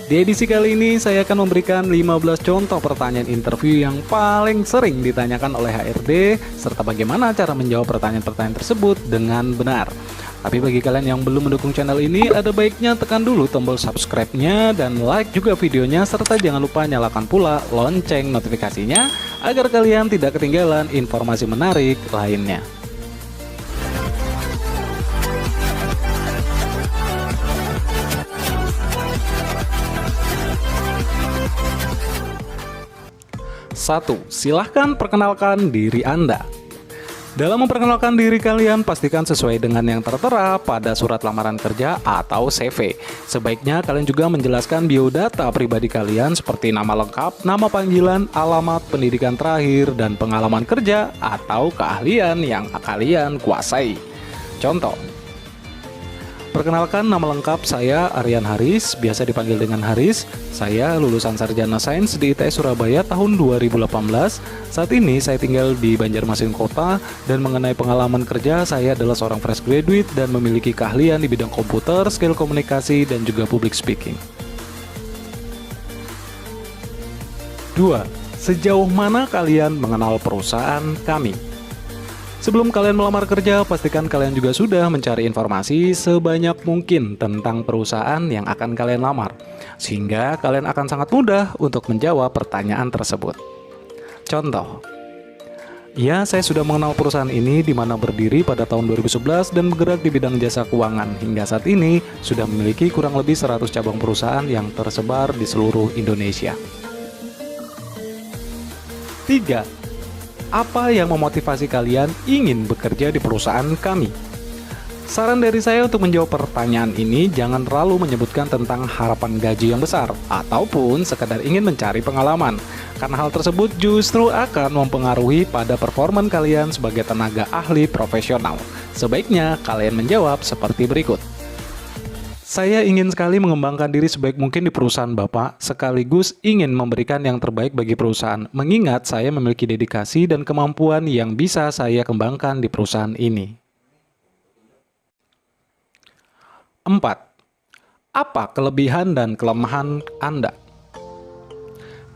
Di edisi kali ini saya akan memberikan 15 contoh pertanyaan interview yang paling sering ditanyakan oleh HRD serta bagaimana cara menjawab pertanyaan-pertanyaan tersebut dengan benar. Tapi bagi kalian yang belum mendukung channel ini, ada baiknya tekan dulu tombol subscribe-nya dan like juga videonya serta jangan lupa nyalakan pula lonceng notifikasinya agar kalian tidak ketinggalan informasi menarik lainnya. Satu, silahkan perkenalkan diri Anda. Dalam memperkenalkan diri kalian, pastikan sesuai dengan yang tertera pada surat lamaran kerja atau CV. Sebaiknya kalian juga menjelaskan biodata pribadi kalian seperti nama lengkap, nama panggilan, alamat, pendidikan terakhir, dan pengalaman kerja atau keahlian yang kalian kuasai. Contoh, perkenalkan, nama lengkap saya Aryan Haris, biasa dipanggil dengan Haris. Saya lulusan Sarjana Sains di ITS Surabaya tahun 2018. Saat ini saya tinggal di Banjarmasin Kota dan mengenai pengalaman kerja, saya adalah seorang fresh graduate dan memiliki keahlian di bidang komputer, skill komunikasi, dan juga public speaking. 2. Sejauh mana kalian mengenal perusahaan kami? Sebelum kalian melamar kerja, pastikan kalian juga sudah mencari informasi sebanyak mungkin tentang perusahaan yang akan kalian lamar, sehingga kalian akan sangat mudah untuk menjawab pertanyaan tersebut. Contoh, ya, saya sudah mengenal perusahaan ini di mana berdiri pada tahun 2011 dan bergerak di bidang jasa keuangan. Hingga saat ini sudah memiliki kurang lebih 100 cabang perusahaan yang tersebar di seluruh Indonesia. 3. Apa yang memotivasi kalian ingin bekerja di perusahaan kami? Saran dari saya untuk menjawab pertanyaan ini, jangan terlalu menyebutkan tentang harapan gaji yang besar ataupun sekadar ingin mencari pengalaman, karena hal tersebut justru akan mempengaruhi pada performa kalian sebagai tenaga ahli profesional. Sebaiknya kalian menjawab seperti berikut. Saya ingin sekali mengembangkan diri sebaik mungkin di perusahaan Bapak, sekaligus ingin memberikan yang terbaik bagi perusahaan, mengingat saya memiliki dedikasi dan kemampuan yang bisa saya kembangkan di perusahaan ini. 4. Apa kelebihan dan kelemahan Anda?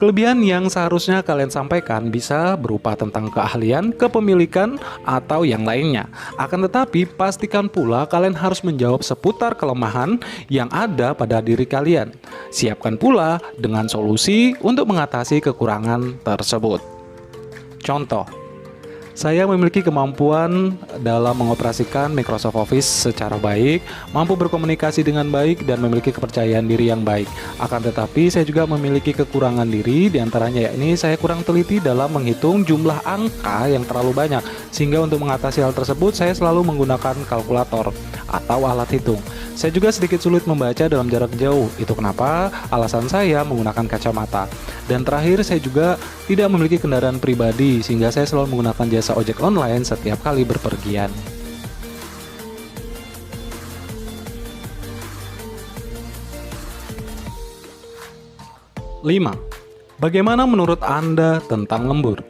Kelebihan yang seharusnya kalian sampaikan bisa berupa tentang keahlian, kepemilikan, atau yang lainnya. Akan tetapi, pastikan pula kalian harus menjawab seputar kelemahan yang ada pada diri kalian. Siapkan pula dengan solusi untuk mengatasi kekurangan tersebut. Contoh, saya memiliki kemampuan dalam mengoperasikan Microsoft Office secara baik, mampu berkomunikasi dengan baik, dan memiliki kepercayaan diri yang baik. Akan tetapi, saya juga memiliki kekurangan diri, diantaranya yakni saya kurang teliti dalam menghitung jumlah angka yang terlalu banyak, sehingga untuk mengatasi hal tersebut, saya selalu menggunakan kalkulator atau alat hitung. Saya juga sedikit sulit membaca dalam jarak jauh, itu kenapa alasan saya menggunakan kacamata. Dan terakhir, saya juga tidak memiliki kendaraan pribadi, sehingga saya selalu menggunakan jasa ojek online setiap kali berpergian. 5. Bagaimana menurut Anda tentang lembur?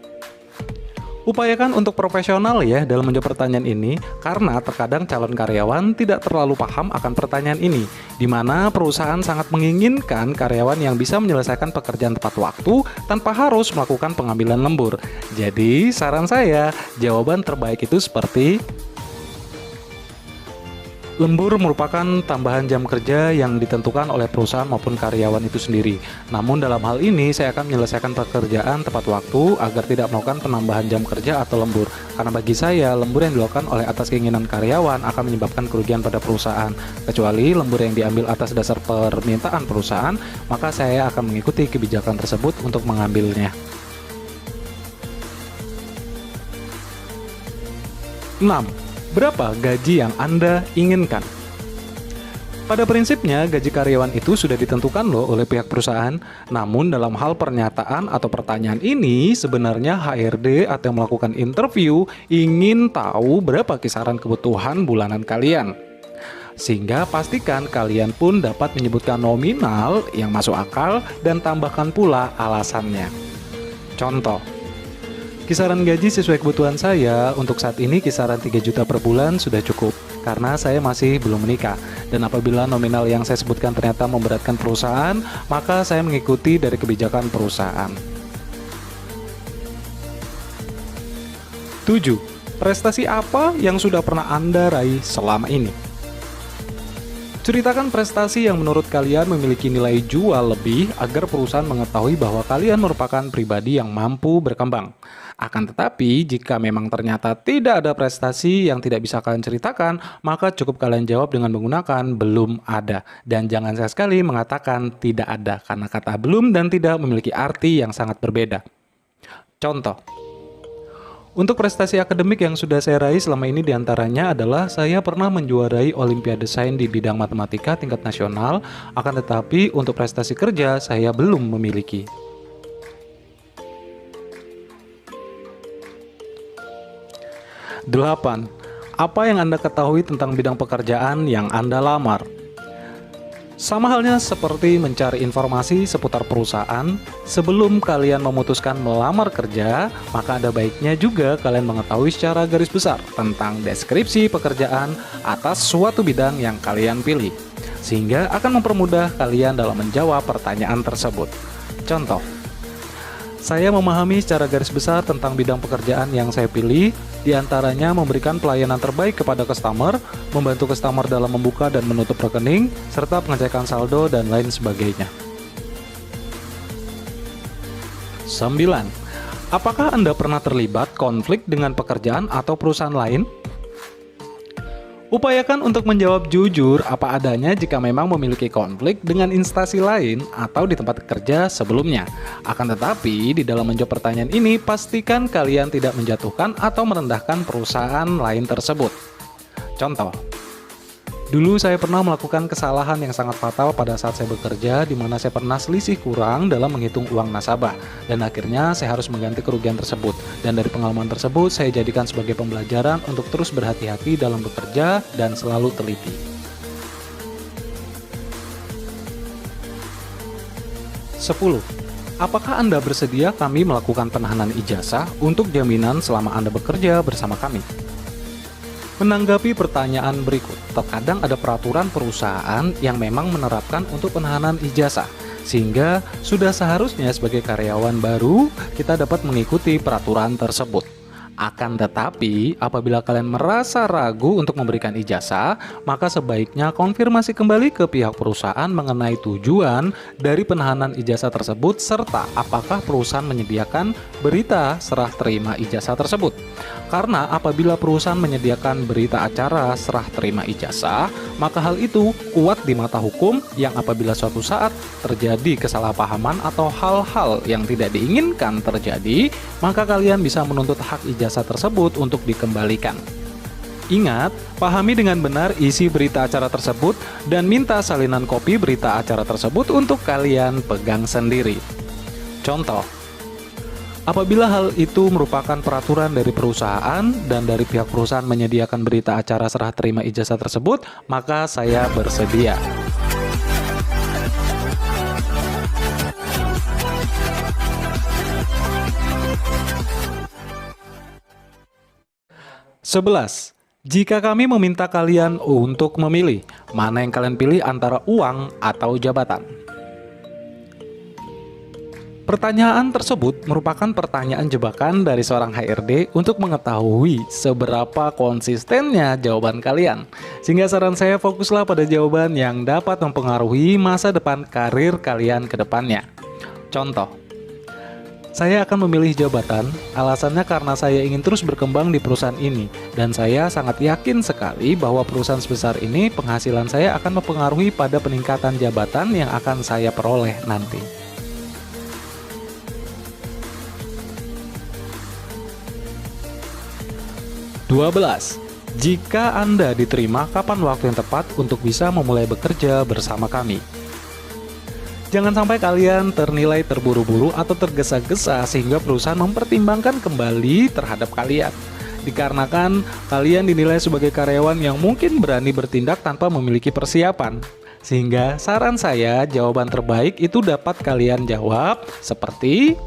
Upayakan untuk profesional ya dalam menjawab pertanyaan ini, karena terkadang calon karyawan tidak terlalu paham akan pertanyaan ini, di mana perusahaan sangat menginginkan karyawan yang bisa menyelesaikan pekerjaan tepat waktu tanpa harus melakukan pengambilan lembur. Jadi saran saya, jawaban terbaik itu seperti lembur merupakan tambahan jam kerja yang ditentukan oleh perusahaan maupun karyawan itu sendiri. Namun dalam hal ini saya akan menyelesaikan pekerjaan tepat waktu agar tidak melakukan penambahan jam kerja atau lembur. Karena bagi saya, lembur yang dilakukan oleh atas keinginan karyawan akan menyebabkan kerugian pada perusahaan. Kecuali lembur yang diambil atas dasar permintaan perusahaan, maka saya akan mengikuti kebijakan tersebut untuk mengambilnya. 6. Berapa gaji yang Anda inginkan? Pada prinsipnya, gaji karyawan itu sudah ditentukan loh oleh pihak perusahaan. Namun dalam hal pernyataan atau pertanyaan ini, sebenarnya HRD atau yang melakukan interview ingin tahu berapa kisaran kebutuhan bulanan kalian. Sehingga pastikan kalian pun dapat menyebutkan nominal yang masuk akal dan tambahkan pula alasannya. Contoh, kisaran gaji sesuai kebutuhan saya untuk saat ini kisaran 3 juta per bulan sudah cukup. karena saya masih belum menikah. Dan apabila nominal yang saya sebutkan ternyata memberatkan perusahaan, maka saya mengikuti dari kebijakan perusahaan. 7. Prestasi apa yang sudah pernah Anda raih selama ini? Ceritakan prestasi yang menurut kalian memiliki nilai jual lebih agar perusahaan mengetahui bahwa kalian merupakan pribadi yang mampu berkembang. Akan tetapi, jika memang ternyata tidak ada prestasi yang tidak bisa kalian ceritakan, maka cukup kalian jawab dengan menggunakan belum ada. Dan jangan sekali-sekali mengatakan tidak ada, karena kata belum dan tidak memiliki arti yang sangat berbeda. Contoh. Untuk prestasi akademik yang sudah saya raih selama ini diantaranya adalah saya pernah menjuarai Olimpiade Sains di bidang matematika tingkat nasional, akan tetapi untuk prestasi kerja saya belum memiliki. 8. Apa yang Anda ketahui tentang bidang pekerjaan yang Anda lamar? Sama halnya seperti mencari informasi seputar perusahaan, sebelum kalian memutuskan melamar kerja, maka ada baiknya juga kalian mengetahui secara garis besar tentang deskripsi pekerjaan atas suatu bidang yang kalian pilih, sehingga akan mempermudah kalian dalam menjawab pertanyaan tersebut. Contoh, saya memahami secara garis besar tentang bidang pekerjaan yang saya pilih, diantaranya memberikan pelayanan terbaik kepada customer, membantu customer dalam membuka dan menutup rekening, serta pengecekan saldo dan lain sebagainya. 9. Apakah Anda pernah terlibat konflik dengan pekerjaan atau perusahaan lain? Upayakan untuk menjawab jujur apa adanya jika memang memiliki konflik dengan instansi lain atau di tempat kerja sebelumnya. Akan tetapi, di dalam menjawab pertanyaan ini, pastikan kalian tidak menjatuhkan atau merendahkan perusahaan lain tersebut. Contoh, dulu saya pernah melakukan kesalahan yang sangat fatal pada saat saya bekerja, di mana saya pernah selisih kurang dalam menghitung uang nasabah, dan akhirnya saya harus mengganti kerugian tersebut. Dan dari pengalaman tersebut, saya jadikan sebagai pembelajaran untuk terus berhati-hati dalam bekerja dan selalu teliti. 10. Apakah Anda bersedia kami melakukan penahanan ijazah untuk jaminan selama Anda bekerja bersama kami? Menanggapi pertanyaan berikut, terkadang ada peraturan perusahaan yang memang menerapkan untuk penahanan ijazah, sehingga sudah seharusnya sebagai karyawan baru kita dapat mengikuti peraturan tersebut. Akan tetapi, apabila kalian merasa ragu untuk memberikan ijazah, maka sebaiknya konfirmasi kembali ke pihak perusahaan mengenai tujuan dari penahanan ijazah tersebut serta apakah perusahaan menyediakan berita serah terima ijazah tersebut. Karena apabila perusahaan menyediakan berita acara serah terima ijazah, maka hal itu kuat di mata hukum yang apabila suatu saat terjadi kesalahpahaman atau hal-hal yang tidak diinginkan terjadi, maka kalian bisa menuntut hak ijazah tersebut untuk dikembalikan. Ingat, pahami dengan benar isi berita acara tersebut dan minta salinan kopi berita acara tersebut untuk kalian pegang sendiri. Contoh, apabila hal itu merupakan peraturan dari perusahaan dan dari pihak perusahaan menyediakan berita acara serah terima ijazah tersebut, maka saya bersedia. Sebelas. Jika kami meminta kalian untuk memilih, mana yang kalian pilih antara uang atau jabatan? Pertanyaan tersebut merupakan pertanyaan jebakan dari seorang HRD untuk mengetahui seberapa konsistennya jawaban kalian. Sehingga saran saya, fokuslah pada jawaban yang dapat mempengaruhi masa depan karir kalian ke depannya. Contoh, saya akan memilih jabatan, alasannya karena saya ingin terus berkembang di perusahaan ini. Dan saya sangat yakin sekali bahwa perusahaan sebesar ini penghasilan saya akan mempengaruhi pada peningkatan jabatan yang akan saya peroleh nanti. 12. Jika Anda diterima, kapan waktu yang tepat untuk bisa memulai bekerja bersama kami? Jangan sampai kalian ternilai terburu-buru atau tergesa-gesa sehingga perusahaan mempertimbangkan kembali terhadap kalian. Dikarenakan kalian dinilai sebagai karyawan yang mungkin berani bertindak tanpa memiliki persiapan. Sehingga saran saya, jawaban terbaik itu dapat kalian jawab seperti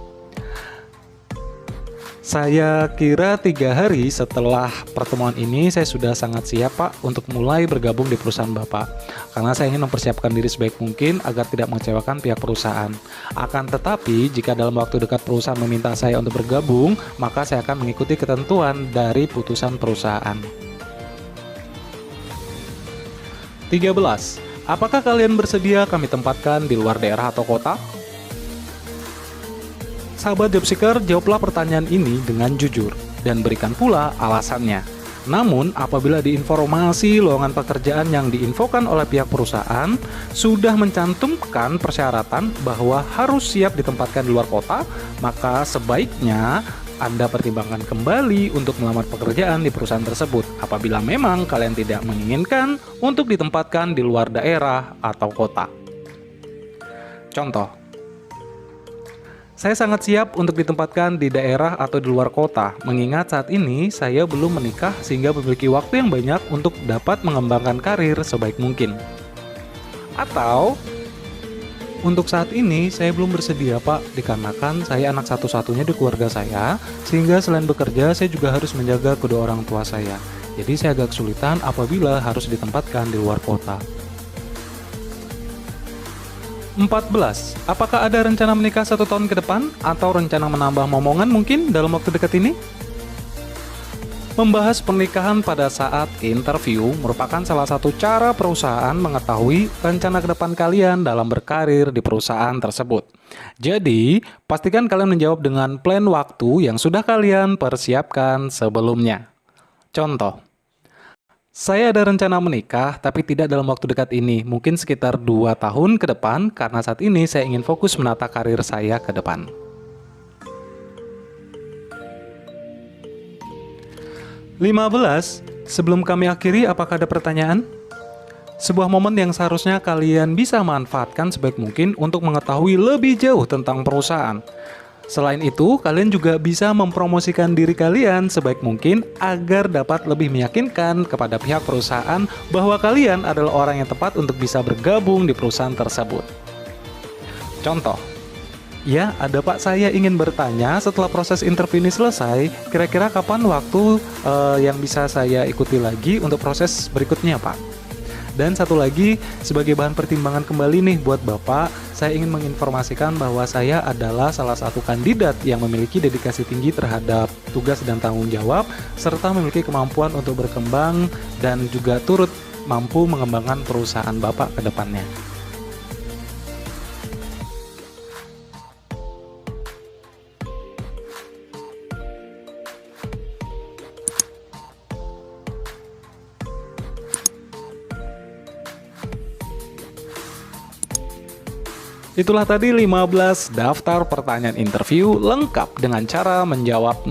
Saya kira 3 hari setelah pertemuan ini saya sudah sangat siap Pak untuk mulai bergabung di perusahaan Bapak. Karena saya ingin mempersiapkan diri sebaik mungkin agar tidak mengecewakan pihak perusahaan. Akan tetapi jika dalam waktu dekat perusahaan meminta saya untuk bergabung, maka saya akan mengikuti ketentuan dari putusan perusahaan. 13. Apakah kalian bersedia kami tempatkan di luar daerah atau kota? Sahabat Jobseeker, jawablah pertanyaan ini dengan jujur dan berikan pula alasannya. Namun, apabila diinformasi lowongan pekerjaan yang diinfokan oleh pihak perusahaan sudah mencantumkan persyaratan bahwa harus siap ditempatkan di luar kota, maka sebaiknya Anda pertimbangkan kembali untuk melamar pekerjaan di perusahaan tersebut apabila memang kalian tidak menginginkan untuk ditempatkan di luar daerah atau kota. Contoh, saya sangat siap untuk ditempatkan di daerah atau di luar kota, mengingat saat ini saya belum menikah sehingga memiliki waktu yang banyak untuk dapat mengembangkan karir sebaik mungkin. Atau, untuk saat ini saya belum bersedia Pak, dikarenakan saya anak satu-satunya di keluarga saya, sehingga selain bekerja saya juga harus menjaga kedua orang tua saya. Jadi saya agak kesulitan apabila harus ditempatkan di luar kota. 14. Apakah ada rencana menikah 1 tahun ke depan atau rencana menambah momongan mungkin dalam waktu dekat ini? Membahas pernikahan pada saat interview merupakan salah satu cara perusahaan mengetahui rencana ke depan kalian dalam berkarir di perusahaan tersebut. Jadi, pastikan kalian menjawab dengan plan waktu yang sudah kalian persiapkan sebelumnya. Contoh, saya ada rencana menikah, tapi tidak dalam waktu dekat ini, mungkin sekitar 2 tahun ke depan, karena saat ini saya ingin fokus menata karir saya ke depan. 15. Sebelum kami akhiri, apakah ada pertanyaan? Sebuah momen yang seharusnya kalian bisa manfaatkan sebaik mungkin untuk mengetahui lebih jauh tentang perusahaan. Selain itu, kalian juga bisa mempromosikan diri kalian sebaik mungkin agar dapat lebih meyakinkan kepada pihak perusahaan bahwa kalian adalah orang yang tepat untuk bisa bergabung di perusahaan tersebut. Contoh, ya ada Pak, saya ingin bertanya setelah proses interview ini selesai, kira-kira kapan waktu yang bisa saya ikuti lagi untuk proses berikutnya Pak? Dan satu lagi, sebagai bahan pertimbangan kembali nih buat Bapak, saya ingin menginformasikan bahwa saya adalah salah satu kandidat yang memiliki dedikasi tinggi terhadap tugas dan tanggung jawab, serta memiliki kemampuan untuk berkembang dan juga turut mampu mengembangkan perusahaan Bapak ke depannya. Itulah tadi 15 daftar pertanyaan interview lengkap dengan cara menjawabnya.